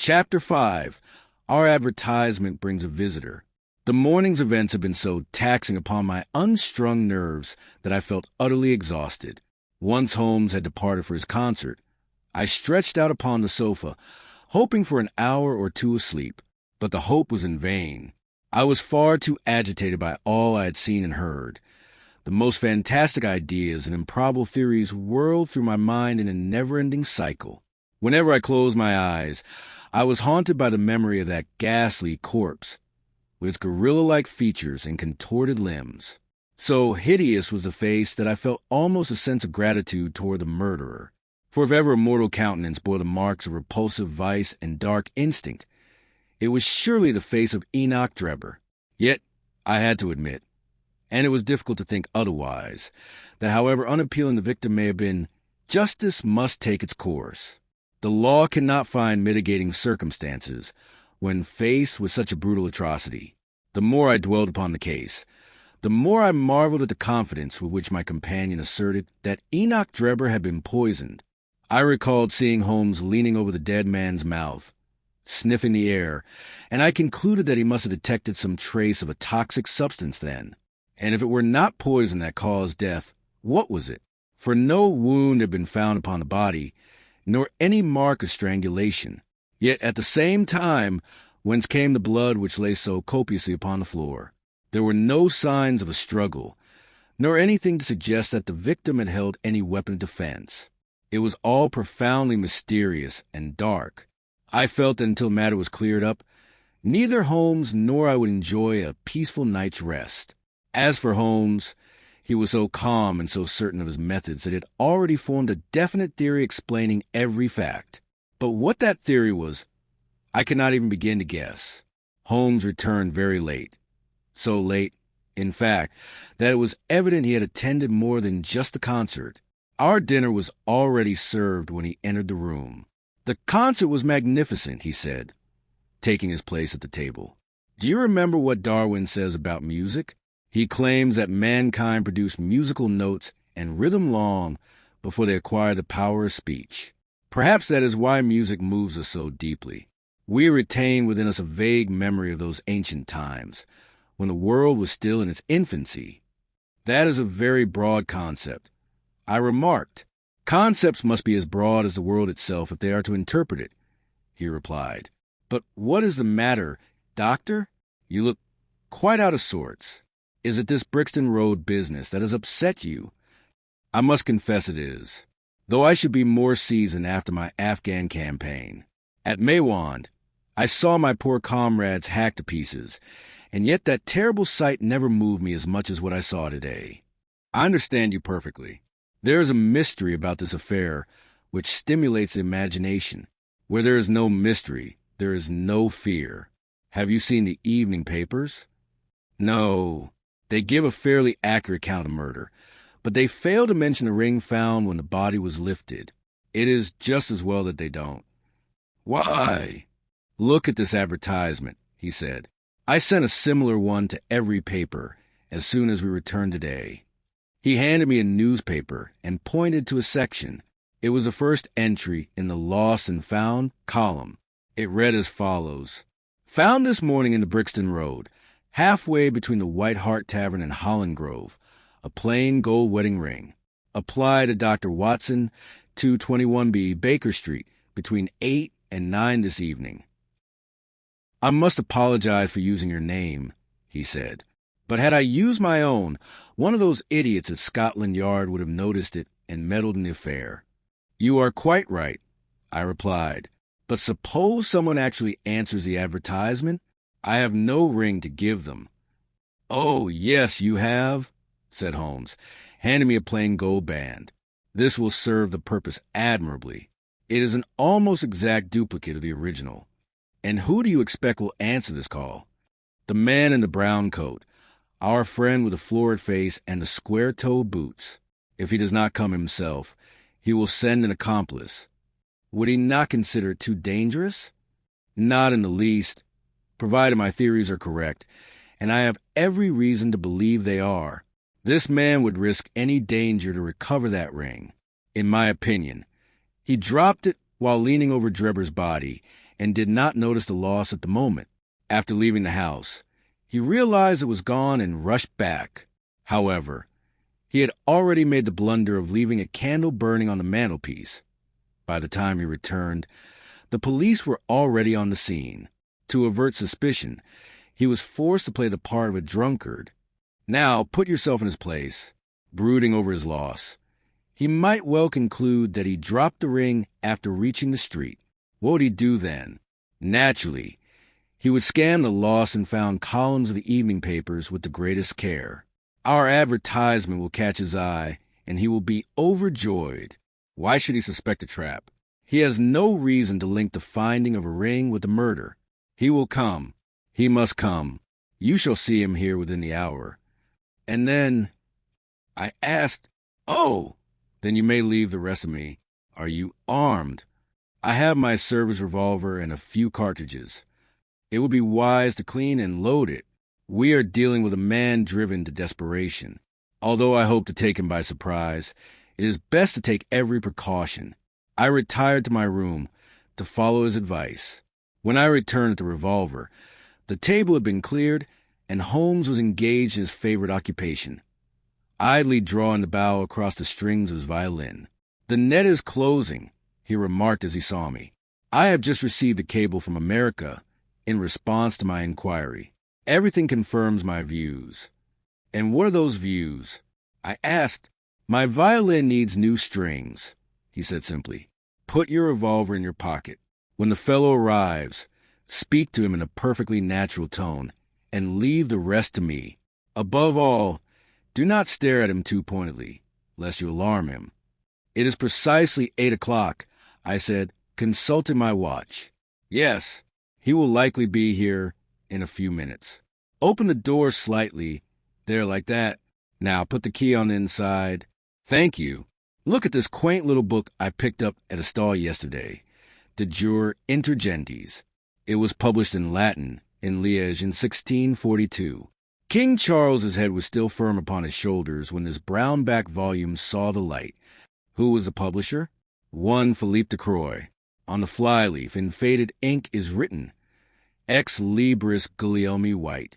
Chapter 5. Our advertisement brings a visitor. The morning's events had been so taxing upon my unstrung nerves that I felt utterly exhausted. Once Holmes had departed for his concert, I stretched out upon the sofa, hoping for an hour or two of sleep, but the hope was in vain. I was far too agitated by all I had seen and heard. The most fantastic ideas and improbable theories whirled through my mind in a never-ending cycle. Whenever I closed my eyes, I was haunted by the memory of that ghastly corpse, with its gorilla-like features and contorted limbs. So hideous was the face that I felt almost a sense of gratitude toward the murderer. For if ever a mortal countenance bore the marks of repulsive vice and dark instinct, it was surely the face of Enoch Drebber. Yet, I had to admit, and it was difficult to think otherwise, that however unappealing the victim may have been, justice must take its course. The law cannot find mitigating circumstances when faced with such a brutal atrocity. The more I dwelled upon the case, the more I marveled at the confidence with which my companion asserted that Enoch Drebber had been poisoned. I recalled seeing Holmes leaning over the dead man's mouth, sniffing the air, and I concluded that he must have detected some trace of a toxic substance then. And if it were not poison that caused death, what was it? For no wound had been found upon the body, nor any mark of strangulation. Yet at the same time, whence came the blood which lay so copiously upon the floor? There were no signs of a struggle, nor anything to suggest that the victim had held any weapon of defense. It was all profoundly mysterious and dark. I felt that until the matter was cleared up, neither Holmes nor I would enjoy a peaceful night's rest. As for Holmes, he was so calm and so certain of his methods that he had already formed a definite theory explaining every fact. But what that theory was, I could not even begin to guess. Holmes returned very late. So late, in fact, that it was evident he had attended more than just the concert. Our dinner was already served when he entered the room. The concert was magnificent, he said, taking his place at the table. Do you remember what Darwin says about music? He claims that mankind produced musical notes and rhythm long before they acquired the power of speech. Perhaps that is why music moves us so deeply. We retain within us a vague memory of those ancient times, when the world was still in its infancy. That is a very broad concept. I remarked, concepts must be as broad as the world itself if they are to interpret it, he replied. But what is the matter, doctor? You look quite out of sorts. Is it this Brixton Road business that has upset you? I must confess it is, though I should be more seasoned after my Afghan campaign. At Maiwand, I saw my poor comrades hacked to pieces, and yet that terrible sight never moved me as much as what I saw today. I understand you perfectly. There is a mystery about this affair which stimulates the imagination. Where there is no mystery, there is no fear. Have you seen the evening papers? No. They give a fairly accurate account of murder, but they fail to mention the ring found when the body was lifted. It is just as well that they don't. Why? Look at this advertisement, he said. I sent a similar one to every paper as soon as we returned today. He handed me a newspaper and pointed to a section. It was the first entry in the Lost and Found column. It read as follows. Found this morning in the Brixton Road, halfway between the White Hart Tavern and Holland Grove, a plain gold wedding ring. Apply to Dr. Watson, 221B Baker Street, between 8 and 9 this evening. I must apologize for using your name, he said. But had I used my own, one of those idiots at Scotland Yard would have noticed it and meddled in the affair. You are quite right, I replied. But suppose someone actually answers the advertisement? I have no ring to give them. Oh, yes, you have, said Holmes, handing me a plain gold band. This will serve the purpose admirably. It is an almost exact duplicate of the original. And who do you expect will answer this call? The man in the brown coat, our friend with the florid face and the square-toed boots. If he does not come himself, he will send an accomplice. Would he not consider it too dangerous? Not in the least, provided my theories are correct, and I have every reason to believe they are. This man would risk any danger to recover that ring. In my opinion, he dropped it while leaning over Drebber's body, and did not notice the loss at the moment. After leaving the house, he realized it was gone and rushed back. However, he had already made the blunder of leaving a candle burning on the mantelpiece. By the time he returned, the police were already on the scene. To avert suspicion, he was forced to play the part of a drunkard. Now, put yourself in his place, brooding over his loss. He might well conclude that he dropped the ring after reaching the street. What would he do then? Naturally, he would scan the lost and found columns of the evening papers with the greatest care. Our advertisement will catch his eye, and he will be overjoyed. Why should he suspect a trap? He has no reason to link the finding of a ring with the murder. He will come. He must come. You shall see him here within the hour. And then I asked, "Oh, then you may leave the rest of me. Are you armed?" "I have my service revolver and a few cartridges. It would be wise to clean and load it. We are dealing with a man driven to desperation. Although I hope to take him by surprise, it is best to take every precaution." I retired to my room to follow his advice. When I returned with the revolver, the table had been cleared, and Holmes was engaged in his favorite occupation, idly drawing the bow across the strings of his violin. "The net is closing," he remarked as he saw me. "I have just received a cable from America in response to my inquiry. Everything confirms my views." "And what are those views?" I asked. "My violin needs new strings," he said simply. "Put your revolver in your pocket. When the fellow arrives, speak to him in a perfectly natural tone, and leave the rest to me. Above all, do not stare at him too pointedly, lest you alarm him." "It is precisely 8 o'clock," I said, consulting my watch. "Yes, he will likely be here in a few minutes. Open the door slightly, there like that. Now put the key on the inside. Thank you. Look at this quaint little book I picked up at a stall yesterday, De Jure Inter Gentes. It was published in Latin in Liège in 1642. King Charles's head was still firm upon his shoulders when this brown-backed volume saw the light. Who was the publisher? One Philippe de Croix. On the flyleaf, in faded ink, is written, Ex Libris Guglielmi White.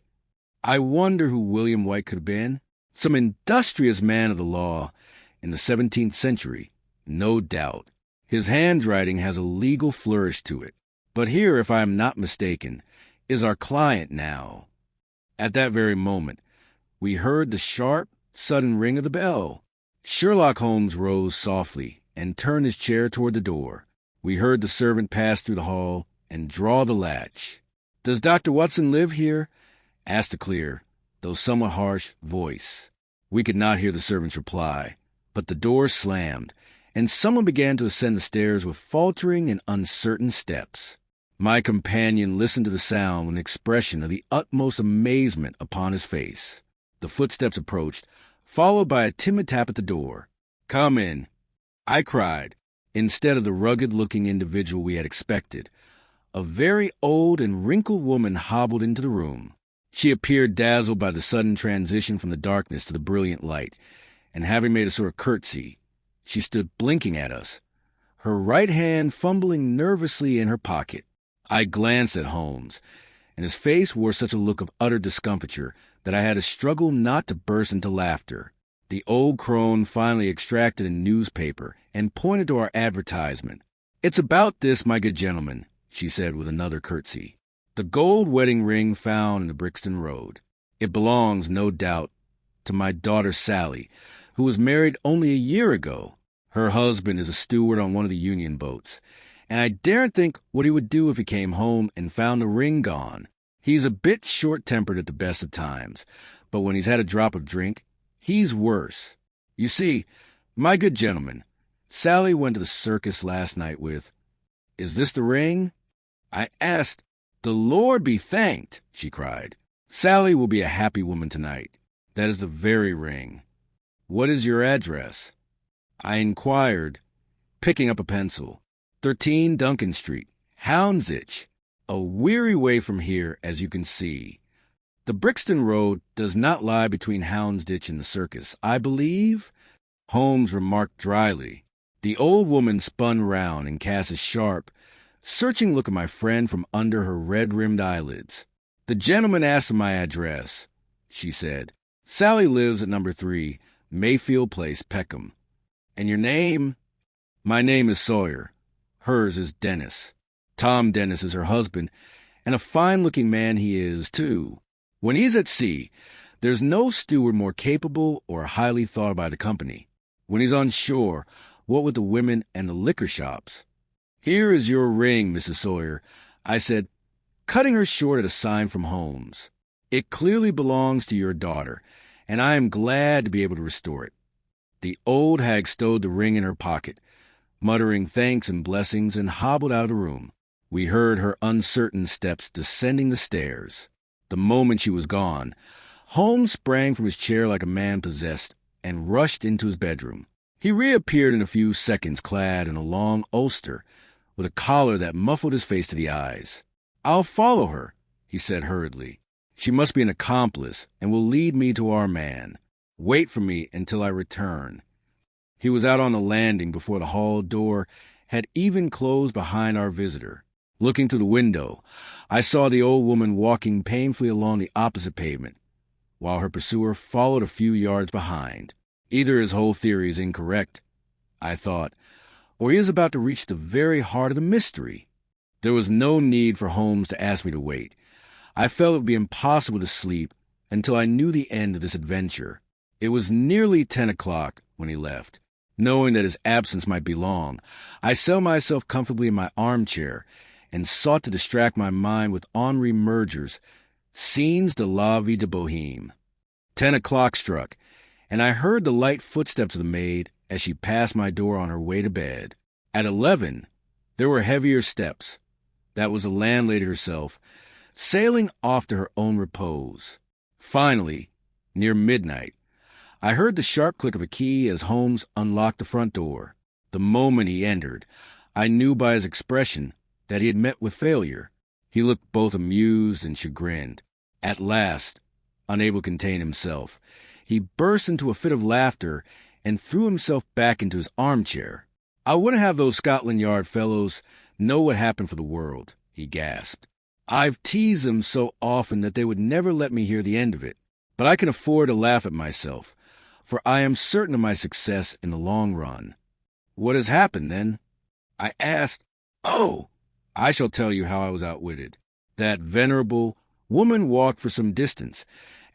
I wonder who William White could have been. Some industrious man of the law in the 17th century, no doubt. His handwriting has a legal flourish to it. But here, if I am not mistaken, is our client now. At that very moment, we heard the sharp, sudden ring of the bell. Sherlock Holmes rose softly and turned his chair toward the door. We heard the servant pass through the hall and draw the latch. "Does Dr. Watson live here?" asked a clear, though somewhat harsh, voice. We could not hear the servant's reply, but the door slammed, and someone began to ascend the stairs with faltering and uncertain steps. My companion listened to the sound with an expression of the utmost amazement upon his face. The footsteps approached, followed by a timid tap at the door. "Come in," I cried. Instead of the rugged-looking individual we had expected, a very old and wrinkled woman hobbled into the room. She appeared dazzled by the sudden transition from the darkness to the brilliant light, and having made a sort of curtsy, she stood blinking at us, her right hand fumbling nervously in her pocket. I glanced at Holmes, and his face wore such a look of utter discomfiture that I had to struggle not to burst into laughter. The old crone finally extracted a newspaper and pointed to our advertisement. "It's about this, my good gentleman," she said with another curtsy. "The gold wedding ring found in the Brixton Road. It belongs, no doubt, to my daughter Sally, who was married only a year ago. Her husband is a steward on one of the Union boats, and I daren't think what he would do if he came home and found the ring gone. He's a bit short-tempered at the best of times, but when he's had a drop of drink, he's worse. You see, my good gentleman, Sally went to the circus last night with, 'Is this the ring?' I asked. 'The Lord be thanked,' she cried. 'Sally will be a happy woman tonight. That is the very ring. What is your address?' I inquired, picking up a pencil. 13 Duncan Street, Houndsditch, a weary way from here, as you can see. The Brixton Road does not lie between Houndsditch and the circus, I believe?" Holmes remarked dryly. The old woman spun round and cast a sharp, searching look at my friend from under her red-rimmed eyelids. "The gentleman asked for my address," she said. "Sally lives at number 3, Mayfield Place, Peckham. And your name?" "My name is Sawyer. Hers is Dennis. Tom Dennis is her husband, and a fine-looking man he is, too. When he's at sea, there's no steward more capable or highly thought by the company. When he's on shore, what with the women and the liquor shops—" "Here is your ring, Mrs. Sawyer," I said, cutting her short at a sign from Holmes. "It clearly belongs to your daughter, and I am glad to be able to restore it." The old hag stowed the ring in her pocket, muttering thanks and blessings, and hobbled out of the room. We heard her uncertain steps descending the stairs. The moment she was gone, Holmes sprang from his chair like a man possessed and rushed into his bedroom. He reappeared in a few seconds clad in a long ulster, with a collar that muffled his face to the eyes. "I'll follow her," he said hurriedly. "She must be an accomplice and will lead me to our man. Wait for me until I return." He was out on the landing before the hall door had even closed behind our visitor. Looking through the window, I saw the old woman walking painfully along the opposite pavement, while her pursuer followed a few yards behind. Either his whole theory is incorrect, I thought, or he is about to reach the very heart of the mystery. There was no need for Holmes to ask me to wait. I felt it would be impossible to sleep until I knew the end of this adventure. It was nearly 10 o'clock when he left. Knowing that his absence might be long, I settled myself comfortably in my armchair and sought to distract my mind with Henri Murger's Scenes de la Vie de Bohème. 10 o'clock struck, and I heard the light footsteps of the maid as she passed my door on her way to bed. At 11, there were heavier steps. That was the landlady herself, sailing off to her own repose. Finally, near midnight, I heard the sharp click of a key as Holmes unlocked the front door. The moment he entered, I knew by his expression that he had met with failure. He looked both amused and chagrined. At last, unable to contain himself, he burst into a fit of laughter and threw himself back into his armchair. "I wouldn't have those Scotland Yard fellows know what happened for the world," he gasped. "I've teased them so often that they would never let me hear the end of it. But I can afford to laugh at myself, for I am certain of my success in the long run." "What has happened, then?" I asked. "Oh, I shall tell you how I was outwitted." That venerable woman walked for some distance,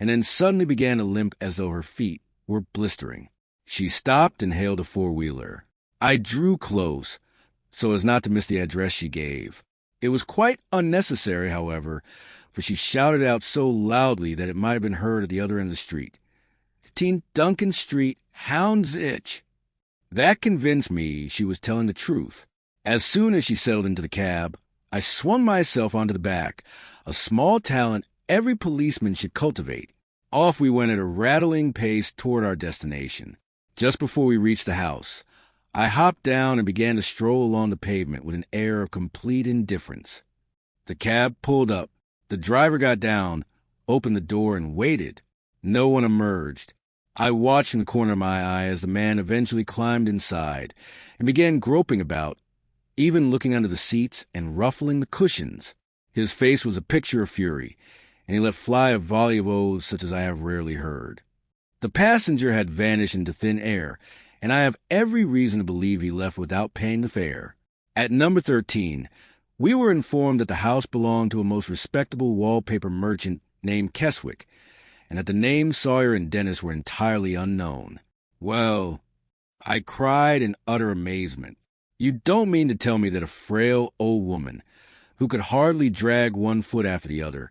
and then suddenly began to limp as though her feet were blistering. She stopped and hailed a four-wheeler. I drew close, so as not to miss the address she gave. It was quite unnecessary, however, for she shouted out so loudly that it might have been heard at the other end of the street. 15 Duncan Street, Hound's Itch. That convinced me she was telling the truth. As soon as she settled into the cab, I swung myself onto the back, a small talent every policeman should cultivate. Off we went at a rattling pace toward our destination. Just before we reached the house, I hopped down and began to stroll along the pavement with an air of complete indifference. The cab pulled up. The driver got down, opened the door, and waited. No one emerged. I watched in the corner of my eye as the man eventually climbed inside and began groping about, even looking under the seats and ruffling the cushions. His face was a picture of fury, and he let fly a volley of oaths such as I have rarely heard. The passenger had vanished into thin air, and I have every reason to believe he left without paying the fare. At number 13, we were informed that the house belonged to a most respectable wallpaper merchant named Keswick, and that the names Sawyer and Dennis were entirely unknown. "Well," I cried in utter amazement, "you don't mean to tell me that a frail old woman, who could hardly drag one foot after the other,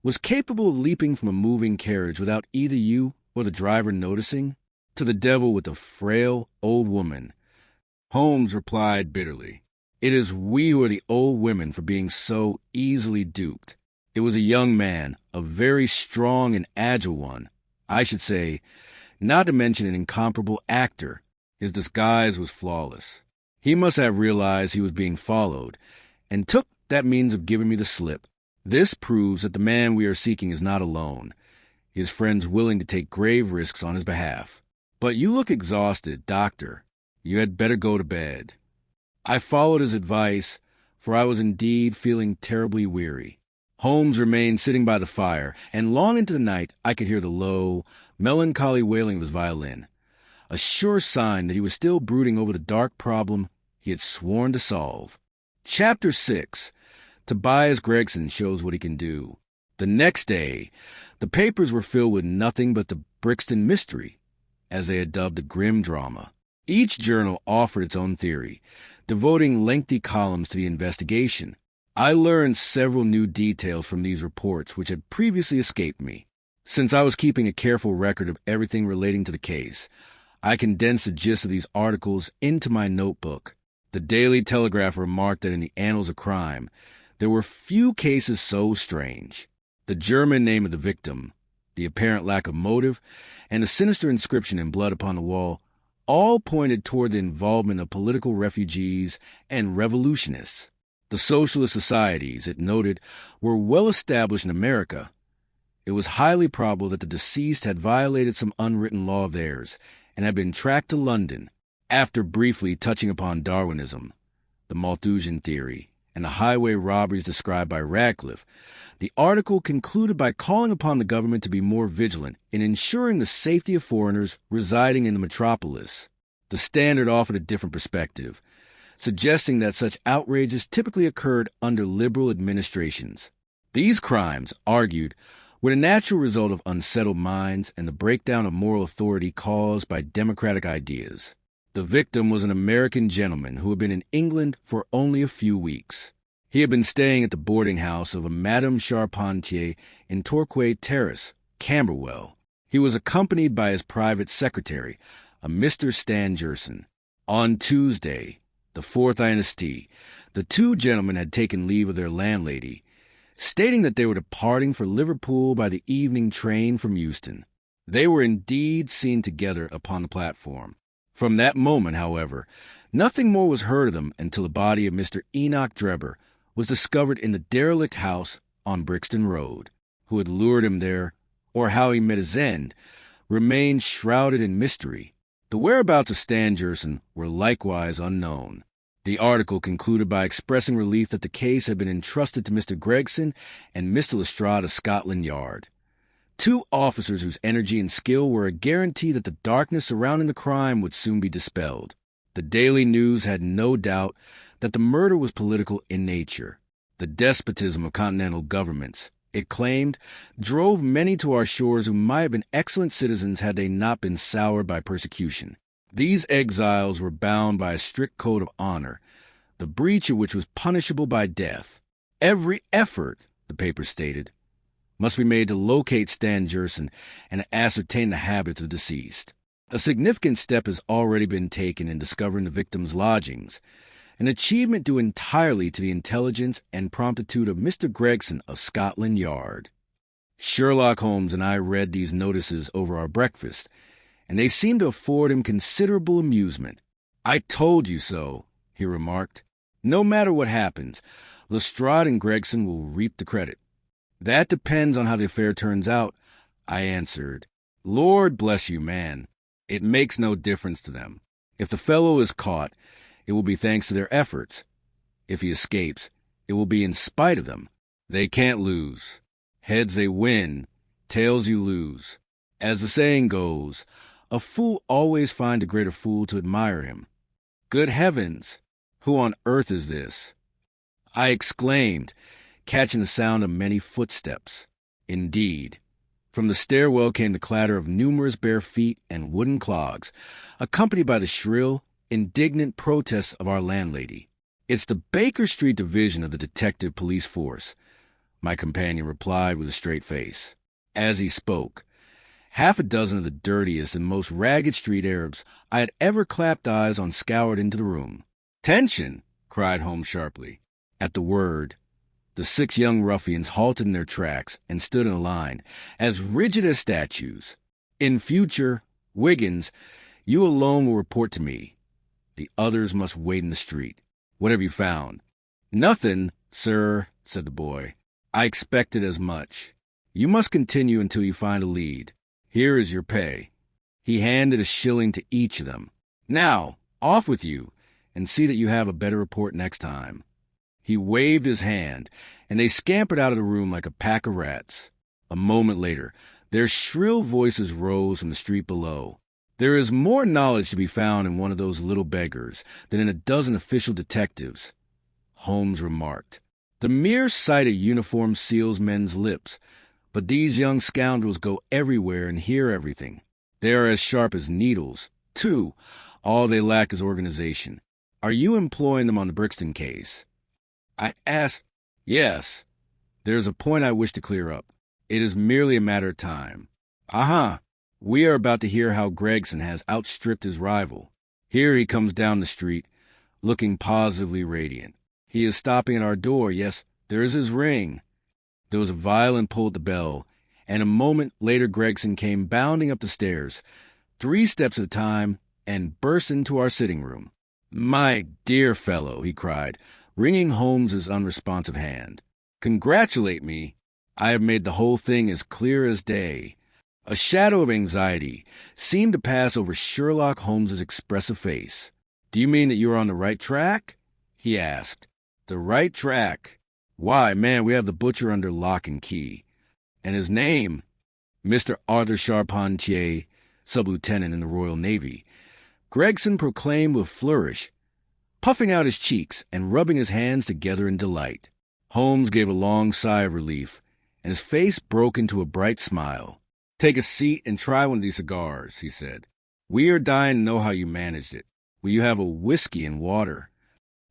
was capable of leaping from a moving carriage without either you or the driver noticing? To the devil with the frail old woman." Holmes replied bitterly, "It is we who are the old women for being so easily duped. It was a young man, a very strong and agile one, I should say, not to mention an incomparable actor. His disguise was flawless. He must have realized he was being followed, and took that means of giving me the slip. This proves that the man we are seeking is not alone, his friends willing to take grave risks on his behalf. But you look exhausted, doctor. You had better go to bed." I followed his advice, for I was indeed feeling terribly weary. Holmes remained sitting by the fire, and long into the night I could hear the low, melancholy wailing of his violin, a sure sign that he was still brooding over the dark problem he had sworn to solve. Chapter 6. Tobias Gregson shows what he can do. The next day, the papers were filled with nothing but the Brixton Mystery, as they had dubbed the grim drama. Each journal offered its own theory, devoting lengthy columns to the investigation. I learned several new details from these reports which had previously escaped me. Since I was keeping a careful record of everything relating to the case, I condensed the gist of these articles into my notebook. The Daily Telegraph remarked that in the annals of crime, there were few cases so strange. The German name of the victim, the apparent lack of motive, and the sinister inscription in blood upon the wall all pointed toward the involvement of political refugees and revolutionists. The socialist societies, it noted, were well established in America. It was highly probable that the deceased had violated some unwritten law of theirs and had been tracked to London. After briefly touching upon Darwinism, the Malthusian theory, and the highway robberies described by Radcliffe, the article concluded by calling upon the government to be more vigilant in ensuring the safety of foreigners residing in the metropolis. The Standard offered a different perspective, suggesting that such outrages typically occurred under liberal administrations. These crimes, argued, were the natural result of unsettled minds and the breakdown of moral authority caused by democratic ideas. The victim was an American gentleman who had been in England for only a few weeks. He had been staying at the boarding house of a Madame Charpentier in Torquay Terrace, Camberwell. He was accompanied by his private secretary, a Mr. Stangerson. On Tuesday, the 4th Inst., the two gentlemen had taken leave of their landlady, stating that they were departing for Liverpool by the evening train from Euston. They were indeed seen together upon the platform. From that moment, however, nothing more was heard of them until the body of Mr. Enoch Drebber was discovered in the derelict house on Brixton Road. Who had lured him there, or how he met his end, remained shrouded in mystery. The whereabouts of Stangerson were likewise unknown. The article concluded by expressing relief that the case had been entrusted to Mr. Gregson and Mr. Lestrade of Scotland Yard, two officers whose energy and skill were a guarantee that the darkness surrounding the crime would soon be dispelled. The Daily News had no doubt that the murder was political in nature. The despotism of continental governments, it claimed, drove many to our shores who might have been excellent citizens had they not been soured by persecution. These exiles were bound by a strict code of honor, the breach of which was punishable by death. Every effort, the paper stated, must be made to locate Stangerson and ascertain the habits of the deceased. A significant step has already been taken in discovering the victim's lodgings, an achievement due entirely to the intelligence and promptitude of Mr. Gregson of Scotland Yard. Sherlock Holmes and I read these notices over our breakfast, and they seemed to afford him considerable amusement. "I told you so," he remarked. "No matter what happens, Lestrade and Gregson will reap the credit." "That depends on how the affair turns out," I answered. "Lord bless you, man, it makes no difference to them. If the fellow is caught, it will be thanks to their efforts. If he escapes, it will be in spite of them. They can't lose. Heads they win, tails you lose. As the saying goes, a fool always finds a greater fool to admire him. Good heavens, who on earth is this?" I exclaimed, catching the sound of many footsteps. Indeed, from the stairwell came the clatter of numerous bare feet and wooden clogs, accompanied by the shrill, indignant protests of our landlady. "It's the Baker Street Division of the Detective Police Force," my companion replied with a straight face. As he spoke, half a dozen of the dirtiest and most ragged street Arabs I had ever clapped eyes on scoured into the room. "Tension!" cried Holmes sharply. At the word, the 6 young ruffians halted in their tracks and stood in a line, as rigid as statues. "In future, Wiggins, you alone will report to me. The others must wait in the street. What have you found?" "Nothing, sir," said the boy. "I expected as much. You must continue until you find a lead. Here is your pay." He handed a shilling to each of them. "Now, off with you, and see that you have a better report next time." He waved his hand, and they scampered out of the room like a pack of rats. A moment later, their shrill voices rose from the street below. "There is more knowledge to be found in one of those little beggars than in a dozen official detectives," Holmes remarked. "The mere sight of uniform seals men's lips, but these young scoundrels go everywhere and hear everything. They are as sharp as needles, too. All they lack is organization. Are you employing them on the Brixton case?" I asked. "Yes. There is a point I wish to clear up. It is merely a matter of time." "Aha! We are about to hear how Gregson has outstripped his rival. Here he comes down the street, looking positively radiant. He is stopping at our door. Yes, there is his ring." There was a violent pull at the bell, and a moment later Gregson came bounding up the stairs, 3 steps at a time, and burst into our sitting room. "My dear fellow," he cried, wringing Holmes's unresponsive hand. "Congratulate me. I have made the whole thing as clear as day." A shadow of anxiety seemed to pass over Sherlock Holmes's expressive face. "Do you mean that you are on the right track?" he asked. "The right track? Why, man, we have the butcher under lock and key. And his name? Mr. Arthur Charpentier, sub-lieutenant in the Royal Navy," Gregson proclaimed with flourish, puffing out his cheeks and rubbing his hands together in delight. Holmes gave a long sigh of relief, and his face broke into a bright smile. "Take a seat and try one of these cigars," he said. "We are dying to know how you managed it. Will you have a whiskey and water?"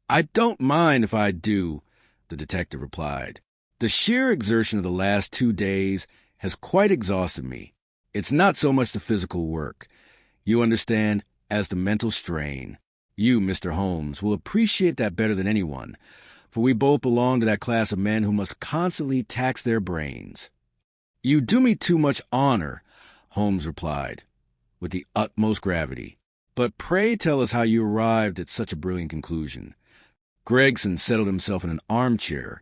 "I don't mind if I do," the detective replied. "The sheer exertion of the last 2 days has quite exhausted me. It's not so much the physical work, you understand, as the mental strain. You, Mr. Holmes, will appreciate that better than anyone, for we both belong to that class of men who must constantly tax their brains." "You do me too much honor," Holmes replied, with the utmost gravity. "But pray tell us how you arrived at such a brilliant conclusion." Gregson settled himself in an armchair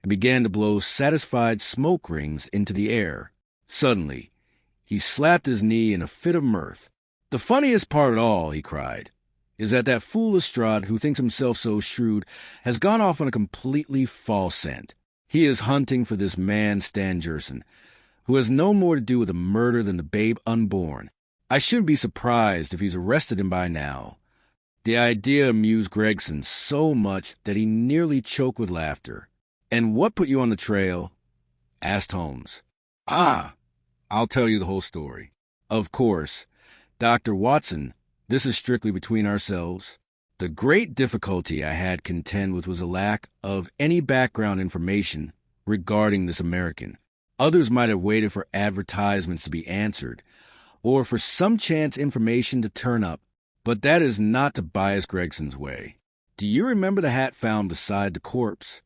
and began to blow satisfied smoke rings into the air. Suddenly, he slapped his knee in a fit of mirth. "The funniest part of all," he cried, "is that fool Lestrade, who thinks himself so shrewd, has gone off on a completely false scent. He is hunting for this man Stangerson, who has no more to do with the murder than the babe unborn. I shouldn't be surprised if he's arrested him by now." The idea amused Gregson so much that he nearly choked with laughter. "And what put you on the trail?" asked Holmes. "Ah, I'll tell you the whole story. Of course, Dr. Watson, this is strictly between ourselves. The great difficulty I had contend with was a lack of any background information regarding this American. Others might have waited for advertisements to be answered, or for some chance information to turn up, but that is not Tobias Gregson's way. Do you remember the hat found beside the corpse?"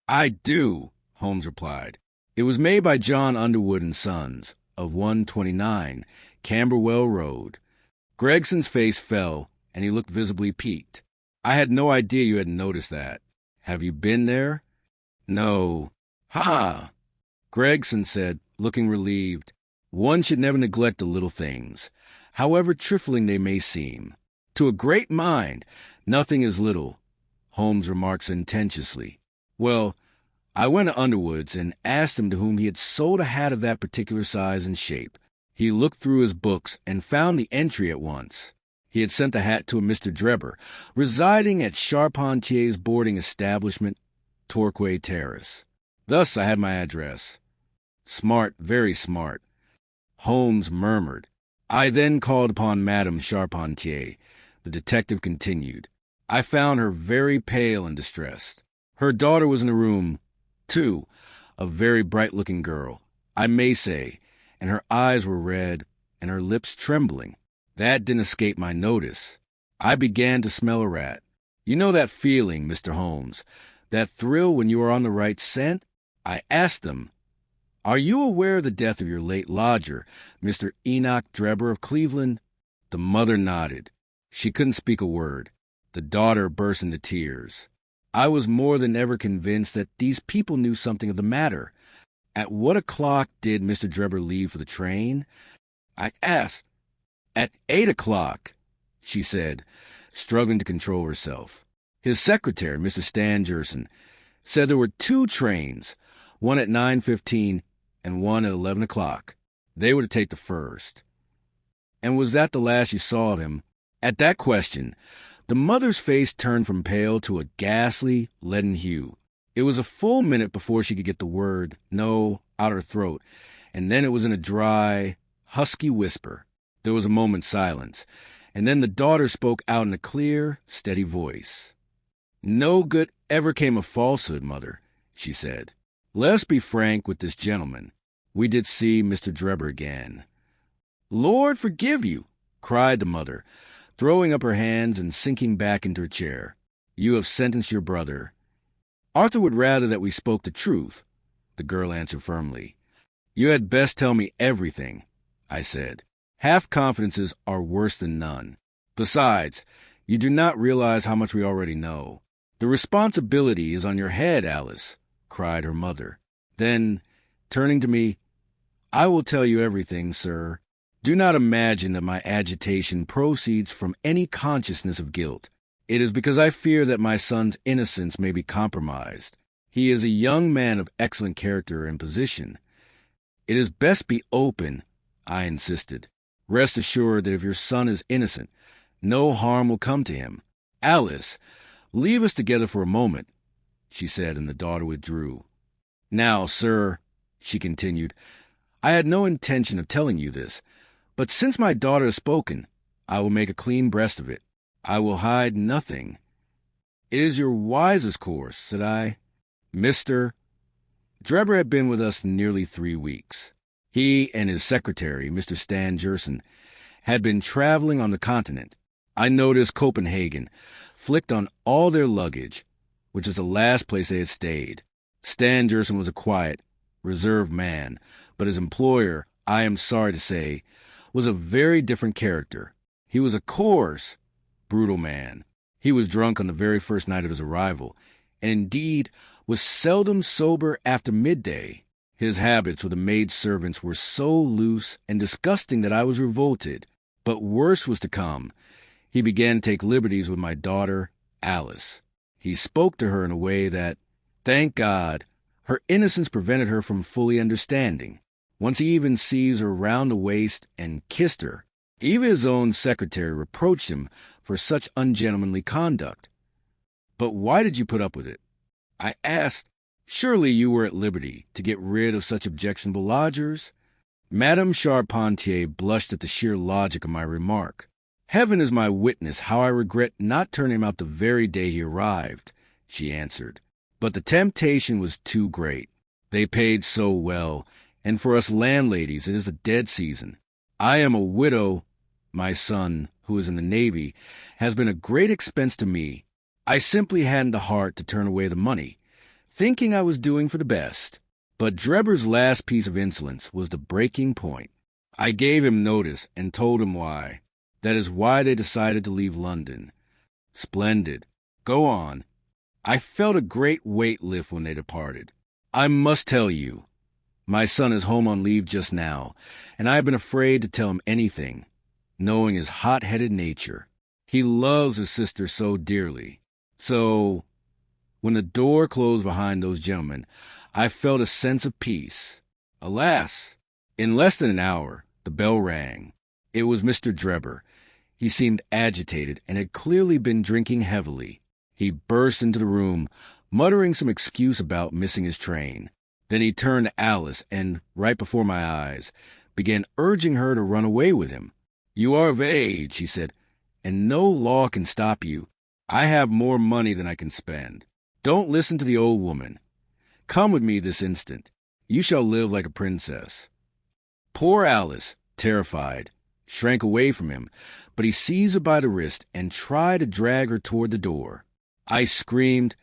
"I do," Holmes replied. "It was made by John Underwood and Sons, of 129 Camberwell Road." Gregson's face fell, and he looked visibly piqued. "I had no idea you had noticed that. Have you been there?" "No." "Ha!" Gregson said, looking relieved. "One should never neglect the little things, however trifling they may seem. To a great mind, nothing is little," Holmes remarked sententiously. "Well, I went to Underwood's and asked him to whom he had sold a hat of that particular size and shape. He looked through his books and found the entry at once. He had sent the hat to a Mr. Drebber, residing at Charpentier's boarding establishment, Torquay Terrace. Thus I had my address." "Smart, very smart," Holmes murmured. "I then called upon Madame Charpentier," the detective continued. "I found her very pale and distressed. Her daughter was in the room, too, a very bright-looking girl, I may say, and her eyes were red and her lips trembling. That didn't escape my notice. I began to smell a rat. You know that feeling, Mr. Holmes, that thrill when you are on the right scent? I asked them, 'Are you aware of the death of your late lodger, Mr. Enoch Drebber of Cleveland?' The mother nodded. She couldn't speak a word. The daughter burst into tears. I was more than ever convinced that these people knew something of the matter. At what o'clock did Mr. Drebber leave for the train? I asked. At 8 o'clock, she said, struggling to control herself. His secretary, Mr. Stangerson, said there were 2 trains, one at 9:15 and one at 11 o'clock. They were to take the first. And was that the last you saw of him? At that question, the mother's face turned from pale to a ghastly, leaden hue. It was a full minute before she could get the word "no" out her throat, and then it was in a dry, husky whisper. There was a moment's silence, and then the daughter spoke out in a clear, steady voice. "No good ever came of falsehood, Mother," she said. "Let us be frank with this gentleman. We did see Mr. Drebber again." "Lord forgive you!" cried the mother, throwing up her hands and sinking back into her chair. "You have sentenced your brother." "Arthur would rather that we spoke the truth," the girl answered firmly. "You had best tell me everything," I said. "Half confidences are worse than none. Besides, you do not realize how much we already know." "The responsibility is on your head, Alice," cried her mother. Then, turning to me, "I will tell you everything, sir. Do not imagine that my agitation proceeds from any consciousness of guilt. It is because I fear that my son's innocence may be compromised. He is a young man of excellent character and position. It is best be open," I insisted. "Rest assured that if your son is innocent, no harm will come to him. Alice, leave us together for a moment," she said, and the daughter withdrew. "Now, sir," she continued, "I had no intention of telling you this, but since my daughter has spoken, I will make a clean breast of it. I will hide nothing." "It is your wisest course," said I. "Mr. Drebber had been with us nearly 3 weeks. He and his secretary, Mr. Stangerson, had been traveling on the continent. I noticed Copenhagen flicked on all their luggage, which is the last place they had stayed. Stangerson was a quiet, reserved man, but his employer, I am sorry to say, was a very different character. He was a coarse, brutal man. He was drunk on the very first night of his arrival, and indeed was seldom sober after midday. His habits with the maid-servants were so loose and disgusting that I was revolted. But worse was to come. He began to take liberties with my daughter, Alice. He spoke to her in a way that, thank God, her innocence prevented her from fully understanding. Once he even seized her round the waist and kissed her. Even his own secretary reproached him for such ungentlemanly conduct. "But why did you put up with it?" I asked. "Surely you were at liberty to get rid of such objectionable lodgers?" Madame Charpentier blushed at the sheer logic of my remark. "Heaven is my witness how I regret not turning him out the very day he arrived," she answered. "But the temptation was too great. They paid so well, and for us landladies it is a dead season. I am a widow. My son, who is in the Navy, has been a great expense to me. I simply hadn't the heart to turn away the money, thinking I was doing for the best. But Drebber's last piece of insolence was the breaking point. I gave him notice and told him why. That is why they decided to leave London." "Splendid. Go on." "I felt a great weight lift when they departed. I must tell you. My son is home on leave just now, and I have been afraid to tell him anything, knowing his hot-headed nature. He loves his sister so dearly. So, when the door closed behind those gentlemen, I felt a sense of peace. Alas! In less than an hour, the bell rang. It was Mr. Drebber. He seemed agitated and had clearly been drinking heavily. He burst into the room, muttering some excuse about missing his train. Then he turned to Alice and, right before my eyes, began urging her to run away with him. "You are of age," he said, "and no law can stop you. I have more money than I can spend. Don't listen to the old woman. Come with me this instant. You shall live like a princess." Poor Alice, terrified, shrank away from him, but he seized her by the wrist and tried to drag her toward the door. I screamed,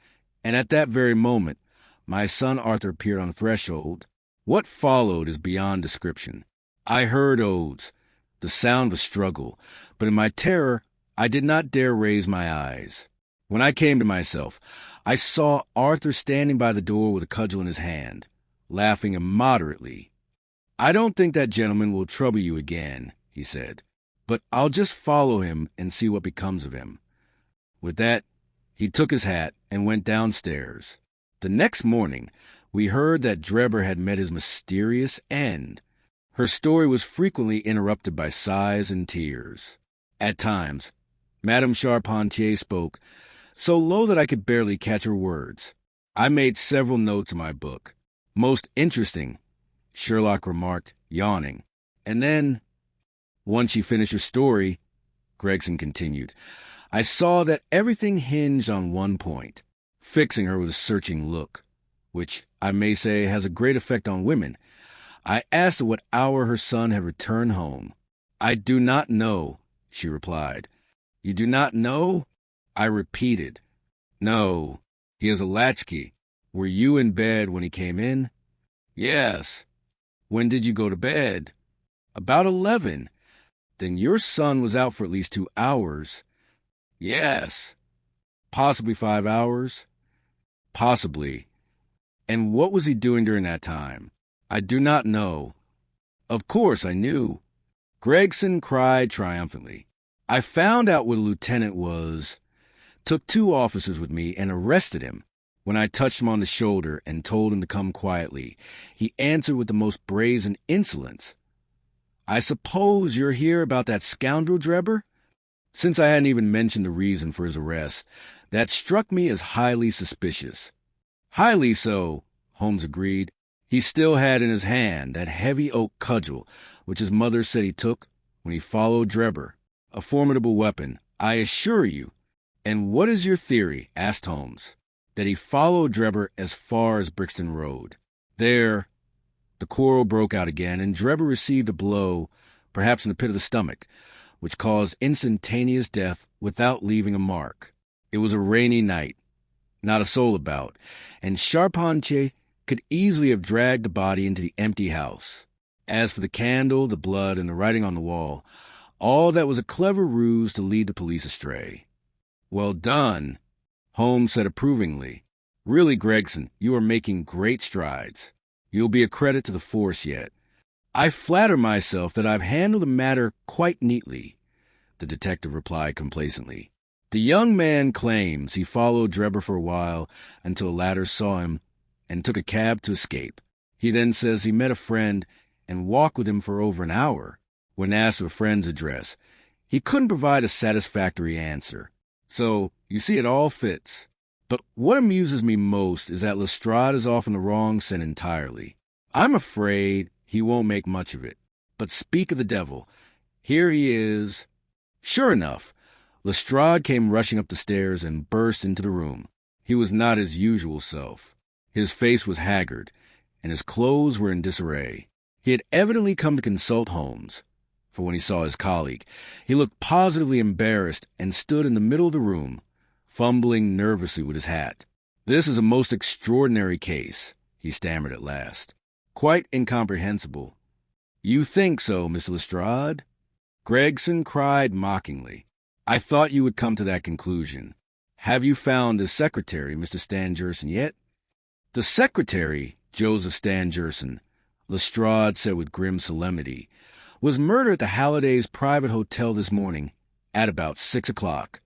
and at that very moment, my son Arthur appeared on the threshold. What followed is beyond description. I heard oaths, the sound of a struggle, but in my terror I did not dare raise my eyes. When I came to myself, I saw Arthur standing by the door with a cudgel in his hand, laughing immoderately. "I don't think that gentleman will trouble you again," he said, "but I'll just follow him and see what becomes of him." With that, He took his hat and went downstairs. The next morning, we heard that Drebber had met his mysterious end. Her story was frequently interrupted by sighs and tears. At times, Madame Charpentier spoke, so low that I could barely catch her words. I made several notes in my book. Most interesting, Sherlock remarked, yawning. And then, once she finished her story, Gregson continued, I saw that everything hinged on one point, fixing her with a searching look, which I may say has a great effect on women. I asked her what hour her son had returned home. I do not know, she replied. You do not know? I repeated. No, he has a latchkey. Were you in bed when he came in? Yes. When did you go to bed? About 11. Then your son was out for at least 2 hours. Yes. Possibly 5 hours? Possibly. And what was he doing during that time? I do not know. Of course I knew. Gregson cried triumphantly. I found out what a lieutenant was, took 2 officers with me, and arrested him. When I touched him on the shoulder and told him to come quietly, he answered with the most brazen insolence. I suppose you're here about that scoundrel Drebber? Since I hadn't even mentioned the reason for his arrest, that struck me as highly suspicious. Highly so, Holmes agreed. He still had in his hand that heavy oak cudgel which his mother said he took when he followed Drebber. A formidable weapon, I assure you. And what is your theory? Asked Holmes. That he followed Drebber as far as Brixton Road. There, the quarrel broke out again, and Drebber received a blow, perhaps in the pit of the stomach, which caused instantaneous death without leaving a mark. It was a rainy night, not a soul about, and Charpentier could easily have dragged the body into the empty house. As for the candle, the blood, and the writing on the wall, all that was a clever ruse to lead the police astray. Well done, Holmes said approvingly. Really, Gregson, you are making great strides. You'll be a credit to the force yet. I flatter myself that I've handled the matter quite neatly, the detective replied complacently. The young man claims he followed Drebber for a while until the latter saw him and took a cab to escape. He then says he met a friend and walked with him for over an hour. When asked for a friend's address, he couldn't provide a satisfactory answer. So, you see, it all fits. But what amuses me most is that Lestrade is off on the wrong scent entirely. I'm afraid he won't make much of it. But speak of the devil, here he is. Sure enough, Lestrade came rushing up the stairs and burst into the room. He was not his usual self. His face was haggard, and his clothes were in disarray. He had evidently come to consult Holmes, for when he saw his colleague, he looked positively embarrassed and stood in the middle of the room, fumbling nervously with his hat. This is a most extraordinary case, he stammered at last. Quite incomprehensible. You think so, Mr. Lestrade? Gregson cried mockingly. I thought you would come to that conclusion. Have you found the secretary, Mr. Stangerson, yet? The secretary, Joseph Stangerson, Lestrade said with grim solemnity, was murdered at the Hallidays' private hotel this morning at about 6 o'clock.